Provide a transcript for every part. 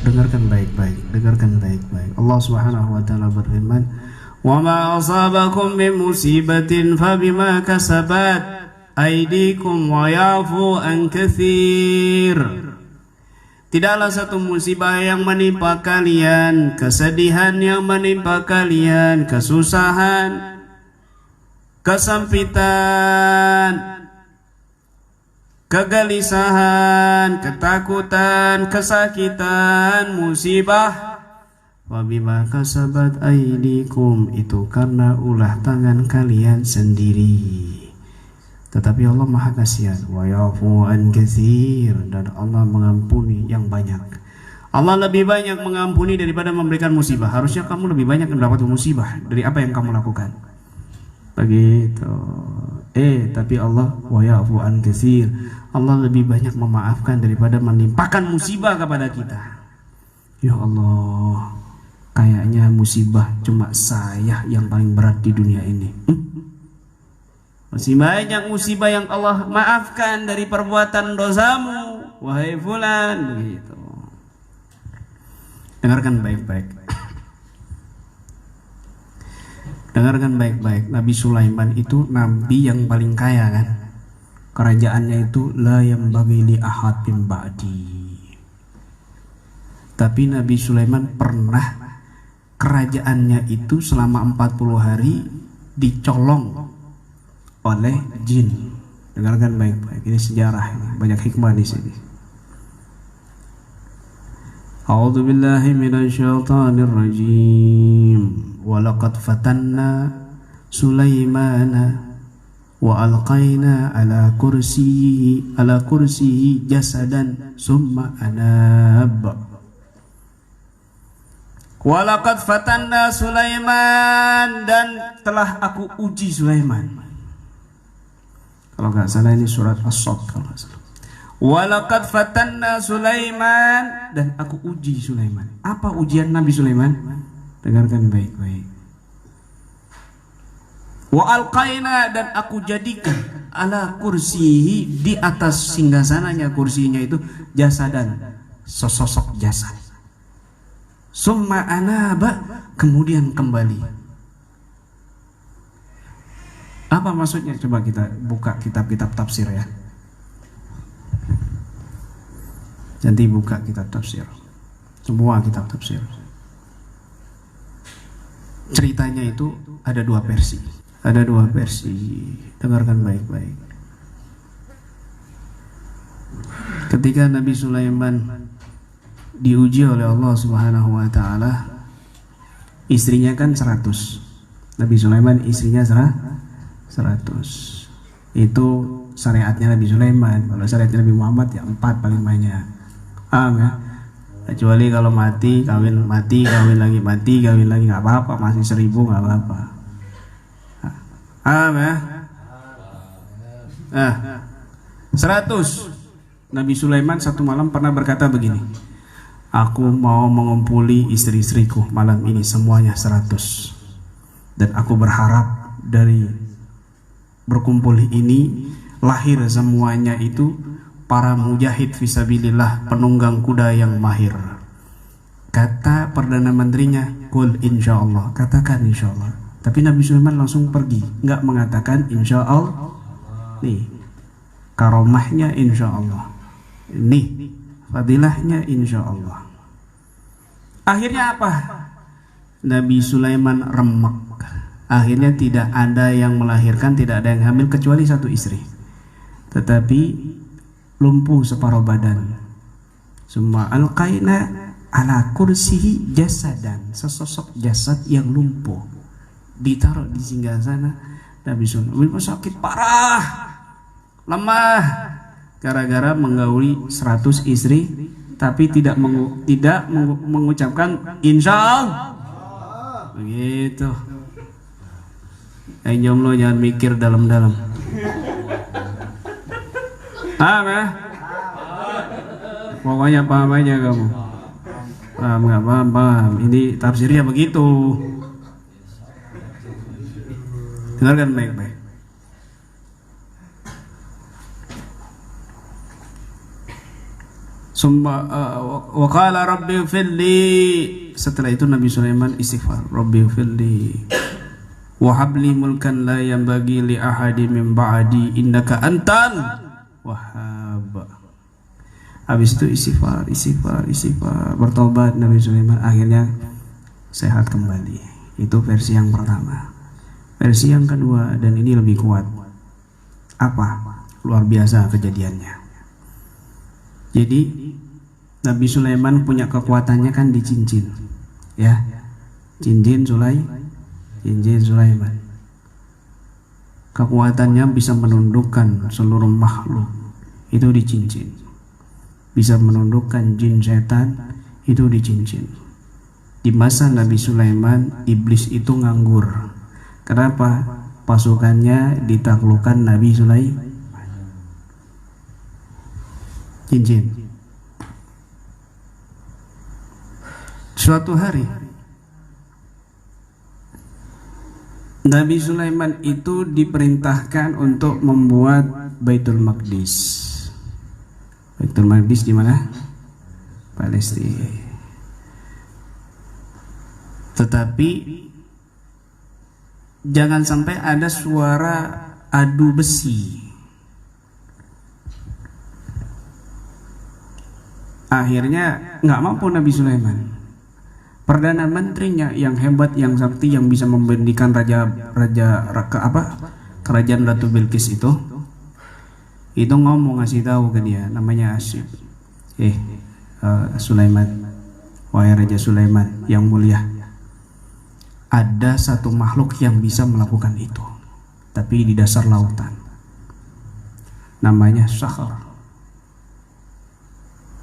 Dengarkan baik-baik, dengarkan baik-baik. Allah Subhanahu wa taala berfirman, "Wa ma asabakum min musibatin fabima kasabat aydikum wa ya'fu an katsir." Tidaklah satu musibah yang menimpa kalian, kesedihan yang menimpa kalian, kesusahan, kesempitan, kegelisahan, ketakutan, kesakitan, musibah, wabima kasabat aidikum, itu karena ulah tangan kalian sendiri. Tetapi Allah Maha Kasihan, wa yafu an katsir, dan Allah mengampuni yang banyak. Allah lebih banyak mengampuni daripada memberikan musibah. Harusnya kamu lebih banyak mendapat musibah dari apa yang kamu lakukan. Begitu. Tapi Allah wa yafu an katsir, Allah lebih banyak memaafkan daripada menimpakan musibah kepada kita. Ya Allah, kayaknya musibah cuma saya yang paling berat di dunia ini. Masih banyak musibah yang Allah maafkan dari perbuatan dosamu, wahai fulan. Begitu. Dengarkan baik-baik. Dengarkan baik-baik. Nabi Sulaiman itu nabi yang paling kaya kan. Kerajaannya itu la yambaghi li ahadin ba'di. Tapi Nabi Sulaiman pernah kerajaannya itu selama 40 hari dicolong oleh jin. Dengarkan baik-baik. Ini sejarah, ini banyak hikmah di sini. A'udzu billahi minasyaitonir rajim. Wa laqad fatanna Sulaimana wa alqaina ala kursiyi jasadan summa anab. Wa laqad fatanna Sulaiman, dan telah aku uji Sulaiman. Kalau nggak salah ini surat As-Sadd kalau nggak salah. Walaqad fatanna Sulaiman, dan aku uji Sulaiman. Apa ujian Nabi Sulaiman? Dengarkan baik-baik. Wa alqaina, dan aku jadikan ala kursihi, di atas singgasananya kursinya itu jasadan, sesosok jasad. Summa anaba, kemudian kembali. Apa maksudnya? Coba kita buka kitab-kitab tafsir ya. Nanti buka kitab tafsir. Semua kitab tafsir. Ceritanya itu ada dua versi. Ada dua versi. Dengarkan baik-baik. Ketika Nabi Sulaiman diuji oleh Allah Subhanahu wa taala, istrinya kan 100. Nabi Sulaiman istrinya 100. Itu syariatnya Nabi Sulaiman. Kalau syariatnya Nabi Muhammad ya 4 paling banyak. Ya? Kecuali kalau mati, kawin lagi, nggak apa-apa, masih 1000 nggak apa-apa. Ya? 100. Nabi Sulaiman satu malam pernah berkata begini, aku mau mengumpuli istri-istriku malam ini semuanya 100, dan aku berharap dari berkumpul ini lahir semuanya itu para mujahid fisabilillah, penunggang kuda yang mahir. Kata Perdana Menterinya, qul insyaallah, katakan insyaallah. Tapi Nabi Sulaiman langsung pergi, nggak mengatakan insyaallah. Nih karomahnya insyaallah, nih fadilahnya insyaallah. Akhirnya apa? Nabi Sulaiman remek. Akhirnya tidak ada yang melahirkan, tidak ada yang hamil kecuali 1 istri. Tetapi lumpuh separuh badan. Summa alqaina ala kursihi jasadan, sesosok jasad yang lumpuh ditaruh di singgasana Nabi Sulaiman. Sakit parah, lemah, gara-gara menggauli 100 istri, tapi tidak mengucapkan insyaallah. Begitu. Yang jomblo jangan mikir dalam-dalam. Ya? Pokoknya paham aja kamu. Paham nggak? Paham. Ini tafsirnya begitu. Dengarkan baik-baik. Wa qala rabbi firli. Setelah itu Nabi Sulaiman istighfar, rabbi firli wa habli mulkan la yanbaghi li ahadi min ba'di innaka antal wahhab. Habis itu istighfar, bertobat Nabi Sulaiman, akhirnya sehat kembali. Itu versi yang pertama. Versi yang kedua, dan ini lebih kuat. Apa? Luar biasa kejadiannya. Jadi Nabi Sulaiman punya kekuatannya kan di cincin, ya, cincin Sulaiman. Kekuatannya bisa menundukkan seluruh makhluk, itu di cincin. Bisa menundukkan jin setan, itu di cincin. Di masa Nabi Sulaiman, iblis itu nganggur. Kenapa? Pasukannya ditaklukkan Nabi Sulaiman. Cincin. Suatu hari Nabi Sulaiman itu diperintahkan untuk membuat Baitul Maqdis. Baitul Maqdis di mana? Palestina. Tetapi jangan sampai ada suara adu besi. Akhirnya nggak mampu Nabi Sulaiman. Perdana menterinya yang hebat, yang sakti, yang bisa memberikan kerajaan Ratu Bilqis itu ngomong, ngasih tahu ke dia, namanya Asyib. Sulaiman, wahai Raja Sulaiman yang mulia, ada satu makhluk yang bisa melakukan itu, tapi di dasar lautan. Namanya Sahar.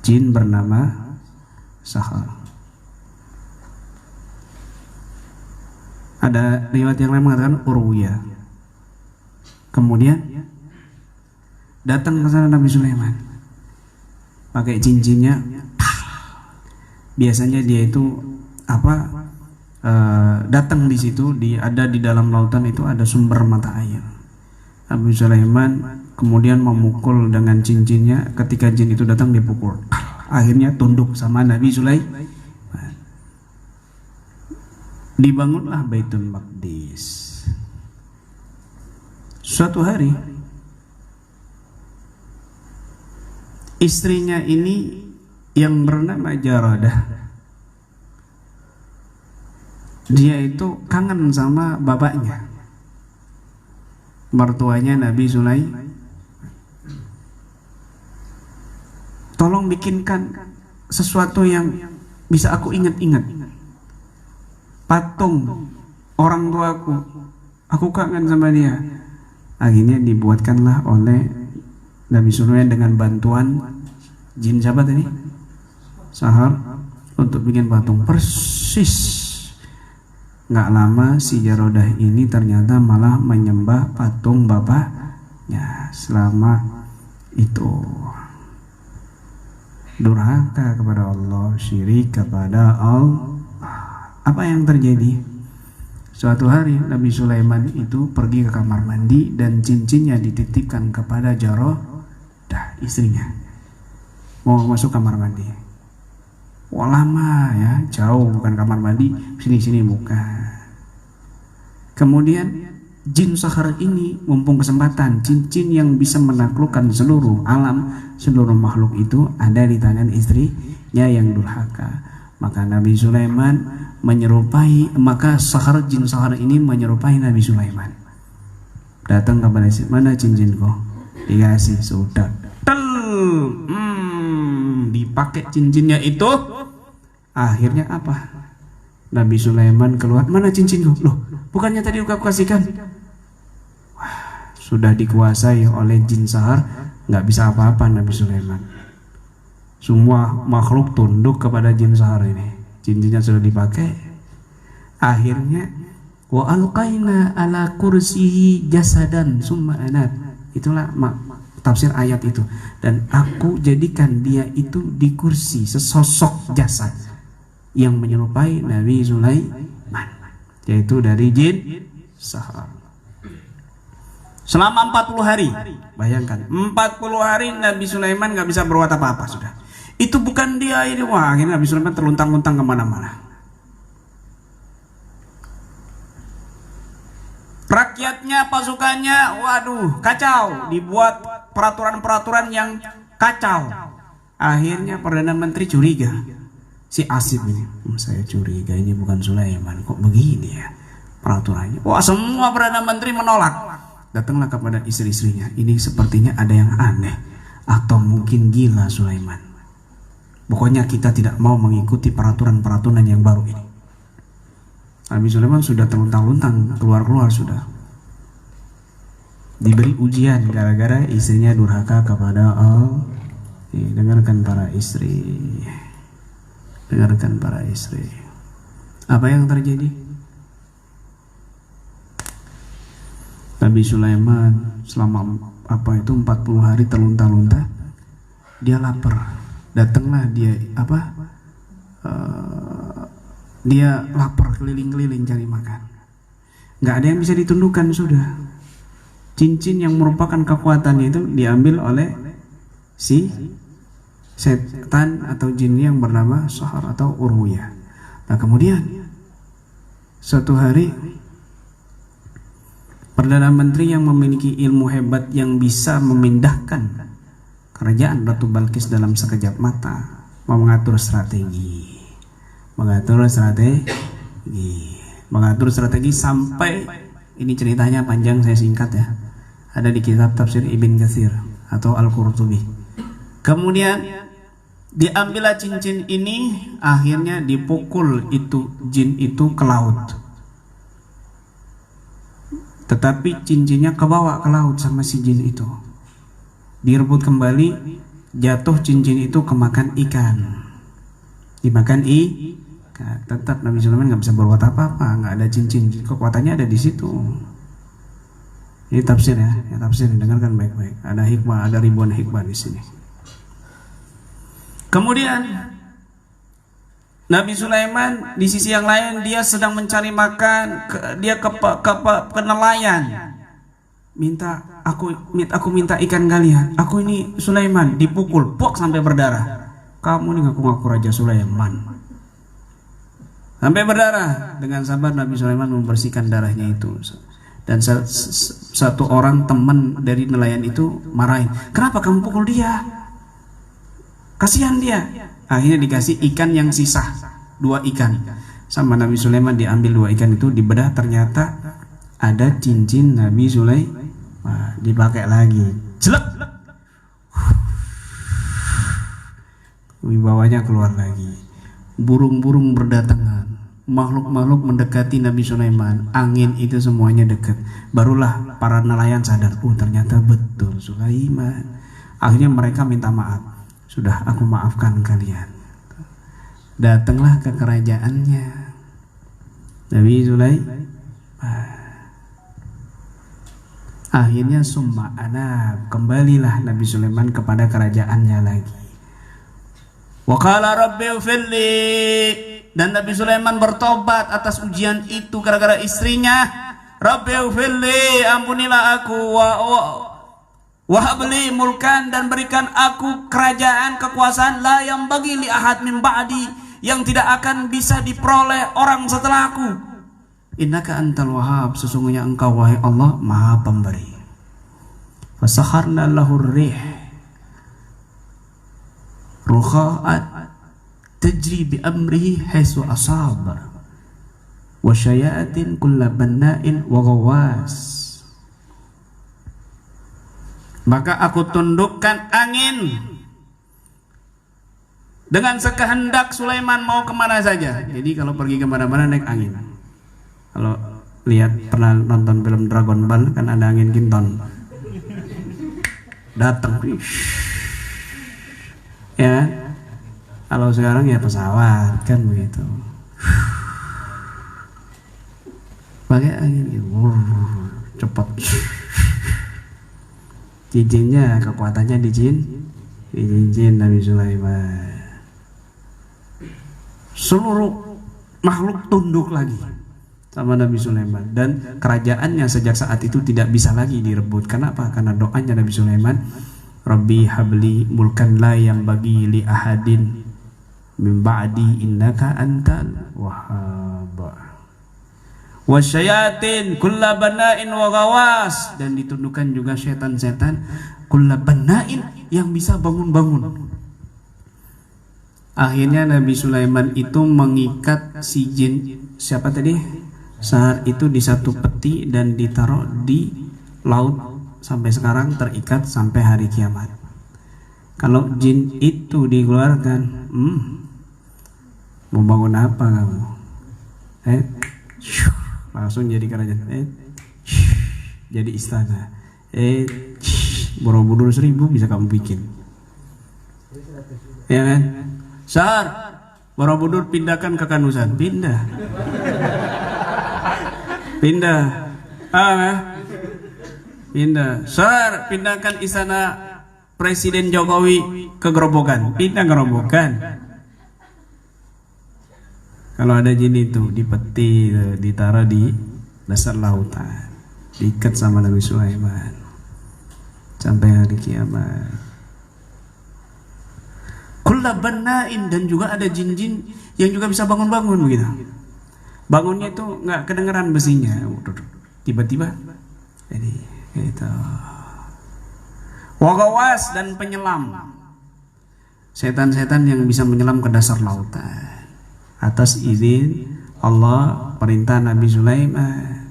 Jin bernama Sahar. Ada riwayat yang lain mengatakan Urwiyah. Kemudian datang ke sana Nabi Sulaiman pakai cincinnya. Biasanya dia itu datang di situ, ada di dalam lautan itu ada sumber mata air. Nabi Sulaiman kemudian memukul dengan cincinnya. Ketika jin itu datang dipukul, akhirnya tunduk sama Nabi Sulaiman. Dibangunlah Baitul Maqdis. Suatu hari istrinya ini yang bernama Jaradah, dia itu kangen sama bapaknya, mertuanya Nabi Sulaiman. Tolong bikinkan sesuatu yang bisa aku ingat-ingat. Patung orang tuaku, aku kangen sama dia. Akhirnya dibuatkanlah oleh Nabi Sulaiman dengan bantuan jin siapa tadi? Sahar, untuk bikin patung persis. Nggak lama si Jarodah ini ternyata malah menyembah patung bapaknya. Selama itu durhaka kepada Allah, syirik kepada Allah. Apa yang terjadi? Suatu hari Nabi Sulaiman itu pergi ke kamar mandi dan cincinnya dititipkan kepada Jarodah, istrinya. Mau masuk kamar mandi. Wah, lama ya, jauh, bukan kamar mandi, sini bukan. Kemudian jin Sahar ini mumpung kesempatan, cincin yang bisa menaklukkan seluruh alam, seluruh makhluk itu ada di tangan istrinya yang durhaka. Maka Nabi Sulaiman maka jin Sahar ini menyerupai Nabi Sulaiman. Datang kepada mana cincinku? Dikasih, sudah. Dipakai cincinnya itu. Akhirnya apa? Nabi Sulaiman keluar, mana cincinku? Loh, bukannya tadi aku kasihkan? Wah, sudah dikuasai oleh jin Sahar, nggak bisa apa-apa Nabi Sulaiman. Semua makhluk tunduk kepada jin Sahar ini. Cincinnya sudah dipakai. Akhirnya wa alqaina ala kursihi jasadan summa anat. Itulah tafsir ayat itu. Dan aku jadikan dia itu di kursi, sesosok jasad yang menyerupai Nabi Sulaiman, yaitu dari jin Sahar. Selama 40 hari. Bayangkan, 40 hari Nabi Sulaiman gak bisa berbuat apa-apa sudah. Itu bukan dia ini. Wah, akhirnya Nabi Sulaiman terluntang-luntang kemana-mana. Rakyatnya, pasukannya, waduh, kacau. Dibuat peraturan-peraturan yang kacau. Akhirnya Perdana Menteri curiga. Si Asif ini, saya curiga ini bukan Sulaiman, kok begini ya peraturannya. Wah, semua Perdana Menteri menolak. Datanglah kepada istri-istrinya. Ini sepertinya ada yang aneh, atau mungkin gila Sulaiman. Pokoknya kita tidak mau mengikuti peraturan-peraturan yang baru ini. Nabi Sulaiman sudah terluntang-luntang, keluar-keluar sudah. Diberi ujian gara-gara istrinya durhaka kepada Allah. Dengarkan para istri. Dengarkan para istri. Apa yang terjadi? Nabi Sulaiman selama 40 hari terlunta-lunta. Dia lapar. Datanglah dia dia lapar, keliling-keliling cari makan. Nggak ada yang bisa ditundukkan sudah. Cincin yang merupakan kekuatan itu diambil oleh si setan atau jin yang bernama Sahar atau Urwiyah. Nah kemudian suatu hari Perdana Menteri yang memiliki ilmu hebat yang bisa memindahkan kerajaan Ratu Balkis dalam sekejap mata, mau mengatur strategi sampai ini ceritanya panjang, saya singkat ya. Ada di kitab tafsir Ibn Katsir atau Al-Qurtubi. Kemudian diambillah cincin ini, akhirnya dipukul itu jin itu ke laut. Tetapi cincinnya kebawa ke laut sama si jin itu. Direbut kembali, jatuh cincin itu kemakan ikan. Dimakan ikan. Tetap Nabi Sulaiman nggak bisa berbuat apa-apa, nggak ada cincin. Kekuatannya ada di situ. Ini tafsir ya, tafsir dengarkan baik-baik. Ada hikmah, ada ribuan hikmah di sini. Kemudian Nabi Sulaiman di sisi yang lain dia sedang mencari makan, dia ke nelayan. Aku minta ikan kalian. Aku ini Sulaiman, dipukul, pok sampai berdarah. Kamu ini ngaku-ngaku Raja Sulaiman. Sampai berdarah. Dengan sabar Nabi Sulaiman membersihkan darahnya itu. Dan satu orang teman dari nelayan itu marahin, kenapa kamu pukul dia? Kasihan dia. Akhirnya dikasih ikan yang sisa, 2 ikan. Sama Nabi Sulaiman diambil 2 ikan itu, dibedah ternyata ada cincin Nabi Sulaiman. Wah, dipakai lagi. Jelek. Wibawanya keluar lagi. Burung-burung berdatangan. Makhluk-makhluk mendekati Nabi Sulaiman. Angin itu semuanya dekat. Barulah para nelayan sadar, ternyata betul Sulaiman. Akhirnya mereka minta maaf. Sudah, aku maafkan kalian. Datanglah ke kerajaannya Nabi Sulaiman. Akhirnya summa anab, kembalilah Nabi Sulaiman kepada kerajaannya lagi. Wa qala rabbi ighfirli, dan Nabi Sulaiman bertobat atas ujian itu gara-gara istrinya. Rabbi ighfirli, ampunilah aku, wahabli mulkan, dan berikan aku kerajaan, kekuasaan la yang bagi li ahad min ba'di, yang tidak akan bisa diperoleh orang setelah aku. Innaka antal wahhab, sesungguhnya engkau wahai Allah maha pemberi. Fasakharna lahu rih rukha'at tajri bi amrihi haitsu asaba wa syayatin kulla banna'in wa ghawas. Maka aku tundukkan angin dengan sekehendak Sulaiman mau kemana saja. Jadi kalau pergi kemana-mana naik angin. Kalau lihat pernah nonton film Dragon Ball kan ada angin kinton. Datang. Ya. Kalau sekarang ya pesawat kan begitu. Pakai angin cepat. Cincinnya kekuatannya di cincin Nabi Sulaiman. Seluruh makhluk tunduk lagi sama Nabi Sulaiman, dan kerajaannya sejak saat itu tidak bisa lagi direbut. Kenapa? Karena doanya Nabi Sulaiman. Rabbi habli mulkan la yang bagi li ahadin min ba'di innaka antal wahhab. Wasyayatin kulla bana'in wa gawas, dan ditundukkan juga setan-setan kulla bana'in yang bisa bangun-bangun. Akhirnya Nabi Sulaiman itu mengikat si jin siapa tadi? Sahar itu di satu peti dan ditaruh di laut, sampai sekarang terikat sampai hari kiamat. Kalau jin itu dikeluarkan, mau bangun apa kamu? Langsung jadi kerajaan, jadi istana, Borobudur 1000 bisa kamu bikin, ya kan? Sar, Borobudur pindahkan ke Kanusan, pindah, pindah. Sar, pindahkan istana Presiden Jokowi ke Gerobokan, pindah Gerobokan. Kalau ada jin itu di peti, ditaruh di dasar lautan, diikat sama Nabi Sulaiman sampai hari kiamat. Kulla bana'in, dan juga ada jin-jin yang juga bisa bangun-bangun begitu. Bangunnya itu nggak kedengeran besinya, tiba-tiba jadi itu. Wagawas, dan penyelam, setan-setan yang bisa menyelam ke dasar lautan atas izin Allah, perintah Nabi Sulaiman.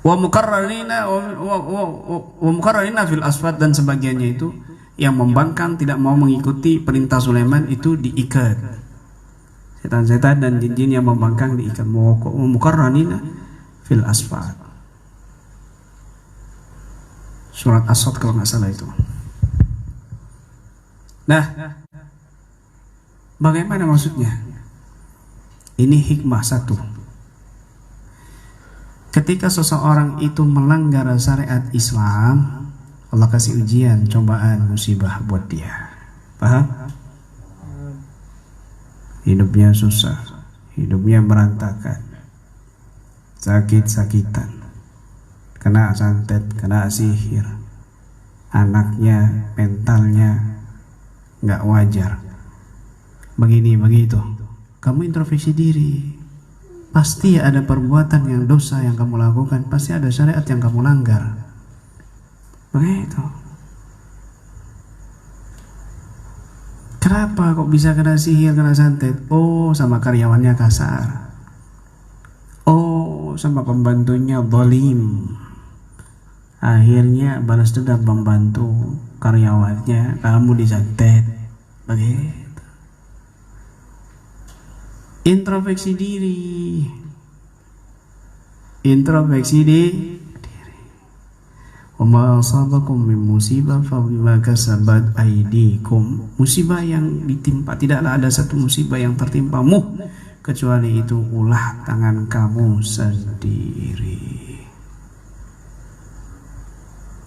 Wa mukarrarina fil asfad, dan sebagiannya itu yang membangkang tidak mau mengikuti perintah Sulaiman itu diikat. Setan-setan dan jin-jin yang membangkang diikat. Wa mukarrarina fil asfad. Surat As-Sadd kalau nggak salah itu. Nah, bagaimana maksudnya? Ini hikmah satu. Ketika seseorang itu melanggar syariat Islam, Allah kasih ujian, cobaan, musibah buat dia. Paham? Hidupnya susah, hidupnya berantakan, sakit-sakitan, kena santet, kena sihir, anaknya mentalnya nggak wajar, begini begitu. Kamu introspeksi diri, pasti ada perbuatan yang dosa yang kamu lakukan, pasti ada syariat yang kamu langgar, begitu. Kenapa kok bisa kena sihir, kena santet? Oh, sama karyawannya kasar, oh sama pembantunya zalim, akhirnya balas dendam membantu karyawannya, kamu disantet, begitu. Introspeksi diri, introspeksi diri. Wa ma asabakum min musibah fa bima kasabat aydikum. Musibah yang ditimpa, tidaklah ada satu musibah yang tertimpamu kecuali itu ulah tangan kamu sendiri.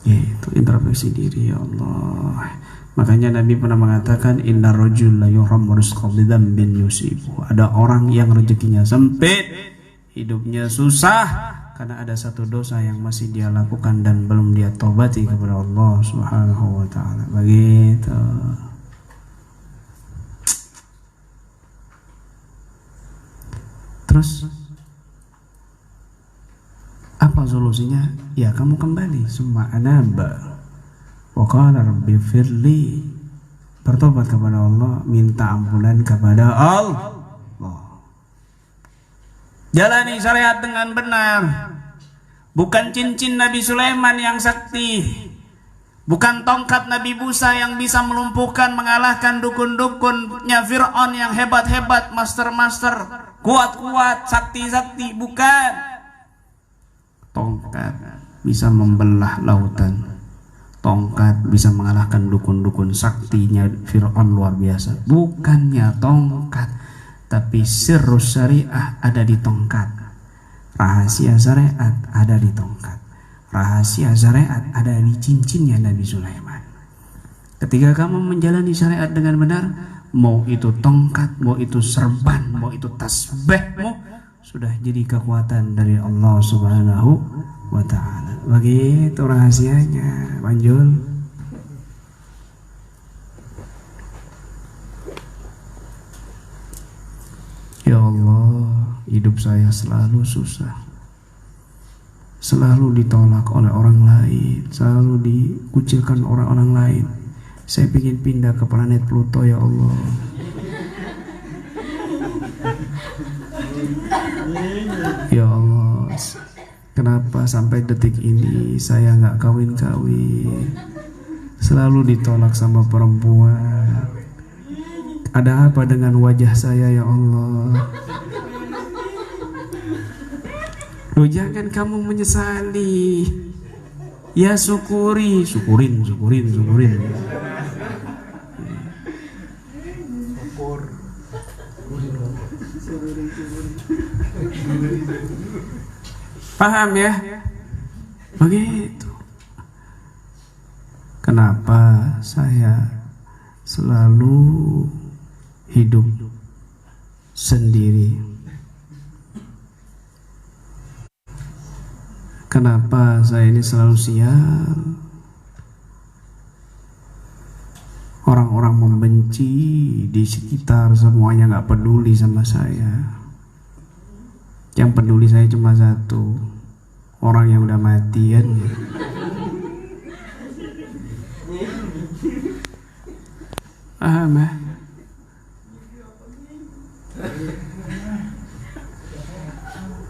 Itu introspeksi diri, ya Allah. Makanya Nabi pernah mengatakan, inna rajul la yuhramu rizqa bidzambin yusibu. Ada orang yang rezekinya sempit, hidupnya susah, karena ada satu dosa yang masih dia lakukan dan belum dia tobati kepada Allah Subhanahu wa ta'ala. Begitu. Terus apa solusinya? Ya kamu kembali, summa anaba wa qala rabbi firli, bertobat kepada Allah, minta ampunan kepada Allah. Jalani syariat dengan benar. Bukan cincin Nabi Sulaiman yang sakti, bukan tongkat Nabi Musa yang bisa melumpuhkan, mengalahkan dukun-dukunnya Fir'aun yang hebat-hebat, master-master, kuat-kuat, sakti-sakti, bukan. Tongkat bisa membelah lautan, tongkat bisa mengalahkan dukun-dukun saktinya Fir'aun luar biasa. Bukannya tongkat, tapi sirrus syariah ada di tongkat. Rahasia syariat ada di tongkat. Rahasia syariat ada di cincinnya Nabi Sulaiman. Ketika kamu menjalani syariat dengan benar, mau itu tongkat, mau itu serban, mau itu tasbihmu, sudah jadi kekuatan dari Allah Subhanahu wa ta'ala. Begitu rahasianya, Panjul. Ya Allah, hidup saya selalu susah, selalu ditolak oleh orang lain, selalu dikucilkan orang-orang lain. Saya ingin pindah ke planet Pluto, ya Allah. Ya Allah, kenapa sampai detik ini saya nggak kawin-kawin, selalu ditolak sama perempuan. Ada apa dengan wajah saya, ya Allah? Loh, jangan kamu menyesali, ya syukurin. Paham ya? Begitu. Kenapa saya selalu hidup sendiri? Kenapa saya ini selalu sial? Orang-orang membenci di sekitar, semuanya nggak peduli sama saya. Yang peduli saya cuma satu, orang yang udah mati kan. Paham ya?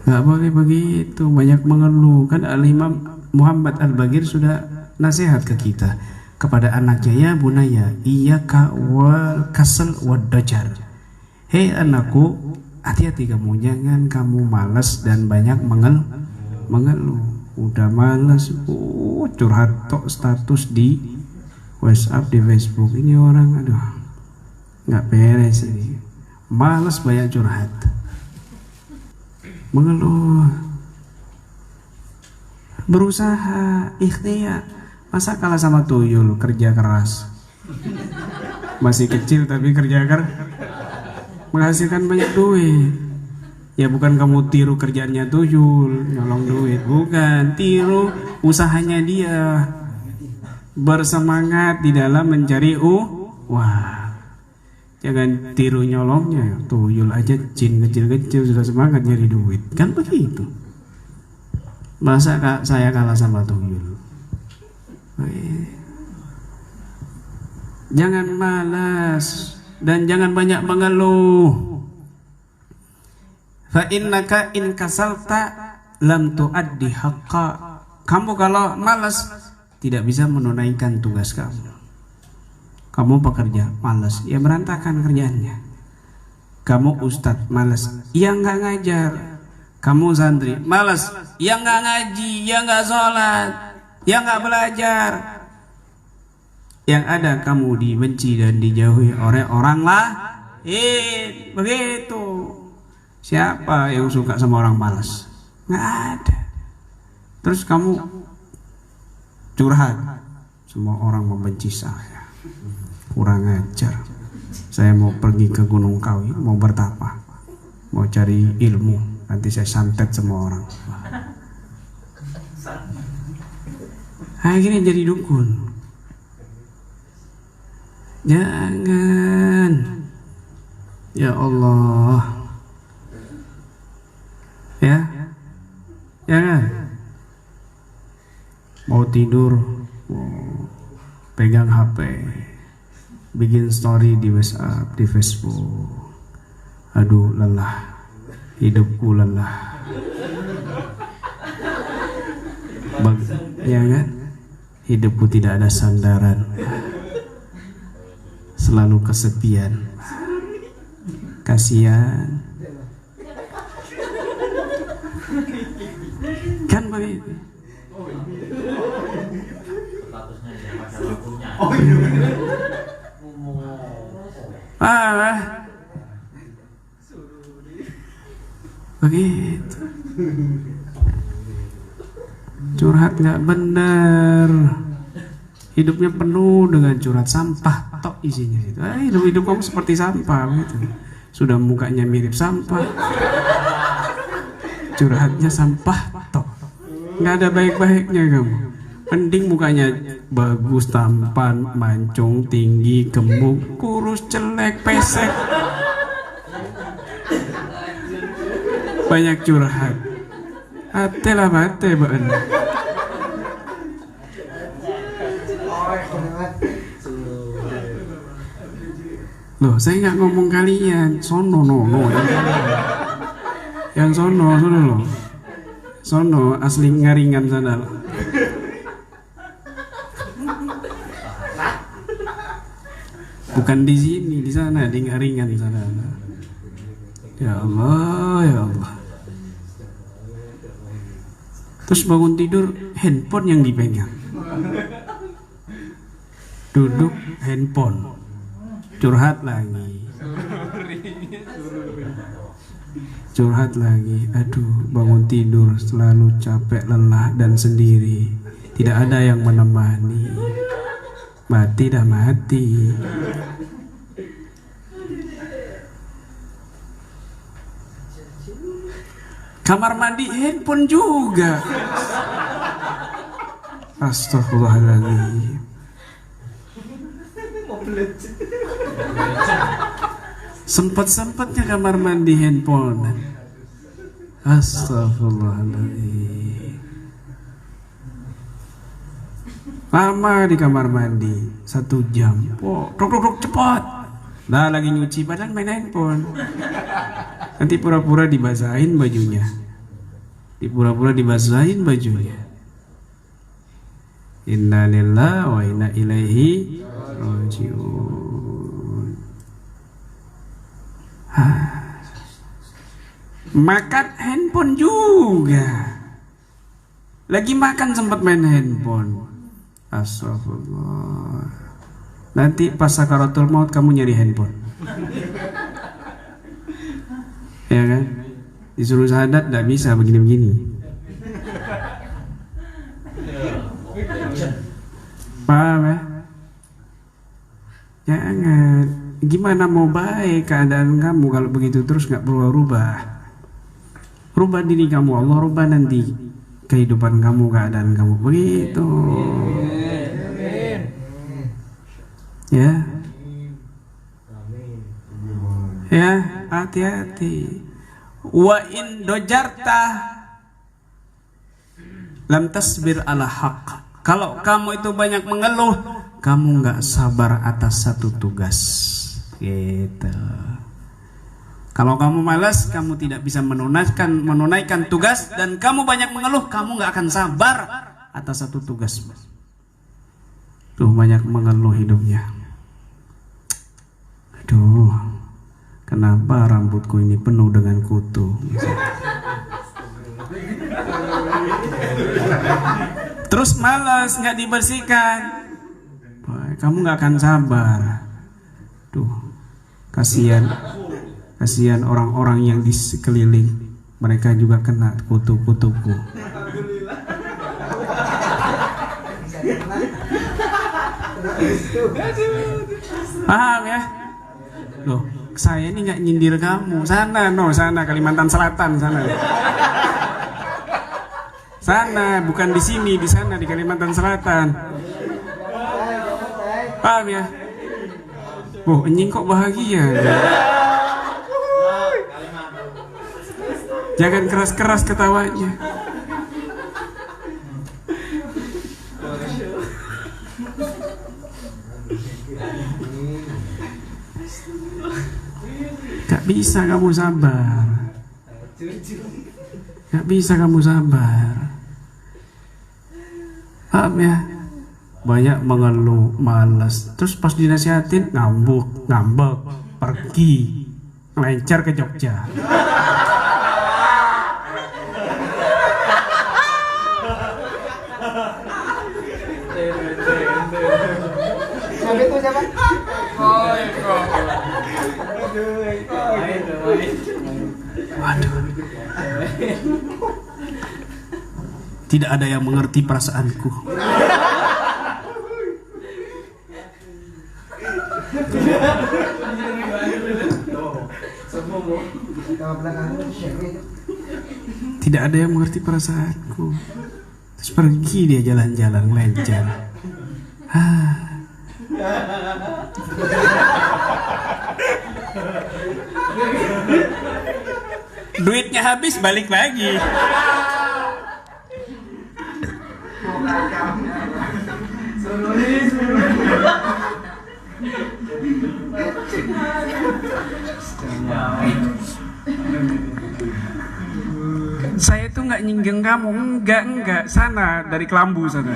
Nggak boleh begitu, banyak mengeluh. Kan Al-Imam Muhammad Al-Bagir sudah nasihat ke kita, kepada anaknya, ya bunaya, iyyaka wal kasal wad dajar. Hei anakku, hati-hati kamu, jangan kamu malas dan banyak mengeluh. Udah malas, curhat tok status di WhatsApp, di Facebook. Ini orang, aduh, nggak beres ini. Malas banyak curhat, mengeluh. Berusaha, ikhtiar. Masa kalah sama tuyul, kerja keras. Masih kecil tapi kerja keras, menghasilkan banyak duit. Ya bukan kamu tiru kerjaannya tuyul, nyolong duit. Bukan, tiru usahanya dia. Bersemangat di dalam mencari wah. Jangan tiru nyolongnya. Tuyul aja, jin kecil-kecil sudah semangat nyari duit. Kan begitu. Masa saya kalah sama tuyul? Jangan malas dan jangan banyak mengeluh. Fa innaka in kasalta lam tuaddi haqqa. Kamu kalau malas tidak bisa menunaikan tugas kamu. Kamu pekerja malas, ya berantakan kerjaannya. Kamu ustadz malas, ya nggak ngajar. Kamu santri malas, ya nggak ngaji, ya nggak sholat, yang nggak belajar. Yang ada kamu dibenci dan dijauhi oleh orang lain. Begitu. Siapa yang suka sama orang malas? Nggak ada. Terus kamu curhat, semua orang membenci saya, kurang ajar. Saya mau pergi ke Gunung Kawi, mau bertapa, mau cari ilmu, nanti saya santet semua orang. Akhirnya jadi dukun. Jangan, ya Allah, ya, jangan. Mau tidur, pegang HP, bikin story di WhatsApp, di Facebook. Aduh lelah, hidupku lelah. Ya kan? Hidupku tidak ada sandaran, selalu kesepian. Kasihan. Kan begitu. Begitu. Curhat nggak benar. Hidupnya penuh dengan curhat, sampah tok isinya itu. Hidup kamu seperti sampah gitu. Sudah mukanya mirip sampah, curhatnya sampah toh, nggak ada baik-baiknya kamu. Mending mukanya bagus, tampan, mancung, tinggi, gemuk, kurus, jelek, pesek, banyak curhat. Ate lah bate baan. Loh, saya nggak ngomong kalian, sono no. Yang sono loh. Sono asli Ngaringan sana loh. Bukan di sini, di sana, di Ngaringan sana. Ya Allah, ya Allah. Terus bangun tidur, handphone yang dipegang. Duduk, handphone. Curhat lagi. Curhat lagi. Aduh, bangun tidur selalu capek, lelah, dan sendiri. Tidak ada yang menemani. Mati dah mati. Kamar mandi handphone juga. Astagfirullahaladzim. Sempat-sempatnya kamar mandi handphone. Astagfirullahaladzim. Lama di kamar mandi 1 jam. Oh, dok cepat. Nah, lagi nyuci padahal main handphone. Nanti pura-pura dibasahin bajunya. Dipura-pura dibasahin bajunya. Inna lillahi wa inna ilaihi rajiun. Makan handphone juga. Lagi makan sempat main handphone. Astagfirullah. Nanti pas sakaratul maut kamu nyari handphone. Ya kan? Disuruh syahadat tidak bisa begini-begini. Paham ya? Jangan. Gimana mau baik keadaan kamu kalau begitu terus nggak berubah-ubah? Rubah diri kamu, Allah rubah nanti kehidupan kamu, keadaan kamu begitu. Ya, ya, hati-hati. Wa in dojarta lam tasbir ala haq. Kalau kamu itu banyak mengeluh, kamu nggak sabar atas satu tugas. Gitu. Kalau kamu malas, kamu tidak bisa menunaikan tugas, dan kamu banyak mengeluh, kamu nggak akan sabar atas satu tugas. Tuh banyak mengeluh hidupnya. Aduh, kenapa rambutku ini penuh dengan kutu? Terus malas, nggak dibersihkan, kamu nggak akan sabar. Tuh, kasihan orang-orang yang di sekeliling, mereka juga kena kutu-kutuku. Paham ya? Loh, saya ini nggak nyindir kamu. Sana Kalimantan Selatan sana. Sana, bukan di sini, di sana di Kalimantan Selatan. Paham ya? Oh, anjing kok bahagia. Jangan keras-keras ketawanya. Gak bisa kamu sabar. Gak bisa kamu sabar. Paham ya? Banyak mengeluh, malas. Terus pas dinasihatin ngambek, pergi, ngelencer ke Jogja. Waduh. Tidak ada yang mengerti perasaanku. Tidak ada yang mengerti perasaanku. Terus pergi dia jalan-jalan melencer. Duitnya habis, balik lagi. Saya tuh nggak nyinggeng kamu, enggak, sana dari Kelambu sana.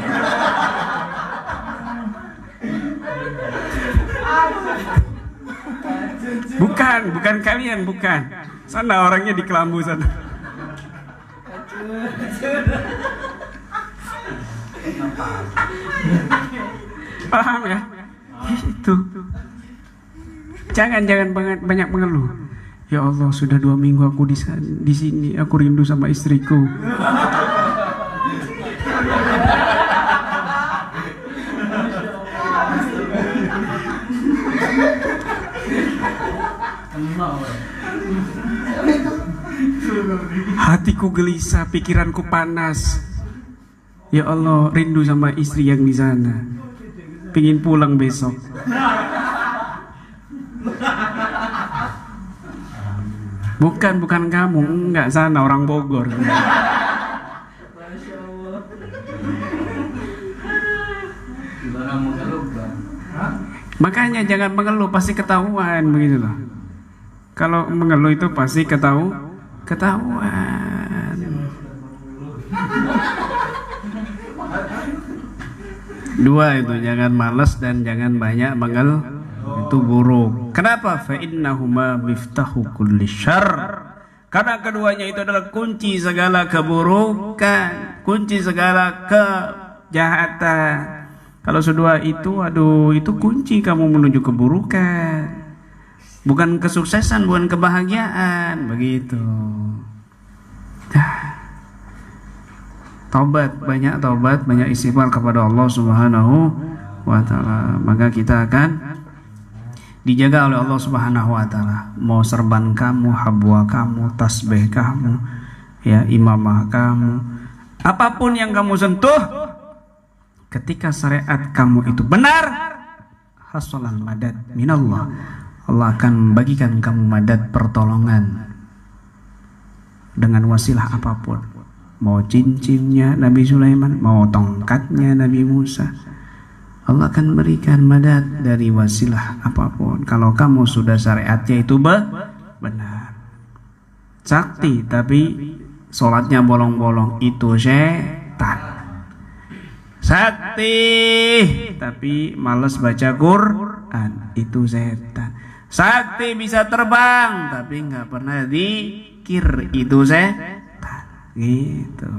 Bukan kalian, bukan. Sana orangnya di Kelambu sana. Paham ya? Itu. Jangan banyak mengeluh. Ya Allah, sudah 2 minggu aku di sini. Aku rindu sama istriku. Hatiku gelisah, pikiranku panas. Ya Allah, rindu sama istri yang di sana. Pingin pulang besok. Bukan kamu, enggak, sana orang Bogor. Makanya jangan mengeluh, pasti ketahuan begitu loh. Kalau mengeluh itu pasti ketahuan. Dua itu, jangan malas dan jangan banyak mengeluh. Itu buruk. Kenapa? Fa innahuma miftahu kulli syarr. Karena keduanya itu adalah kunci segala keburukan, kunci segala kejahatan. Kalau kedua itu, itu kunci kamu menuju keburukan. Bukan kesuksesan, bukan kebahagiaan, begitu. Taubat, banyak istighfar kepada Allah Subhanahu wa taala. Maka kita akan dijaga oleh Allah Subhanahu wa taala. Mau serban kamu, habwa kamu, tasbih kamu, ya imamah kamu, apapun yang kamu sentuh, ketika syariat kamu itu benar, hasalan madad minallah. Allah akan bagikan kamu madad, pertolongan dengan wasilah apapun. Mau cincinnya Nabi Sulaiman, mau tongkatnya Nabi Musa, Allah akan berikan madad dari wasilah apapun. Kalau kamu sudah syariatnya itu benar. Sakti tapi sholatnya bolong-bolong, itu setan. Sakti tapi malas baca Quran, itu setan. Sakti bisa terbang tapi nggak pernah zikir, itu setan. Gitu.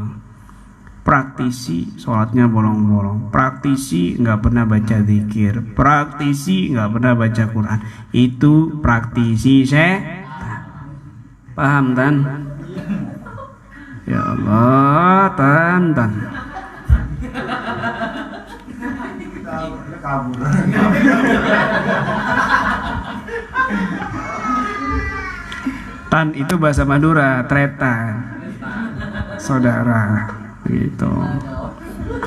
Praktisi sholatnya bolong-bolong, praktisi nggak pernah baca zikir, praktisi nggak pernah baca Quran, itu praktisi setan. Paham tan? Ya Allah, tan. Tan itu bahasa Madura, tretan, saudara, gitu.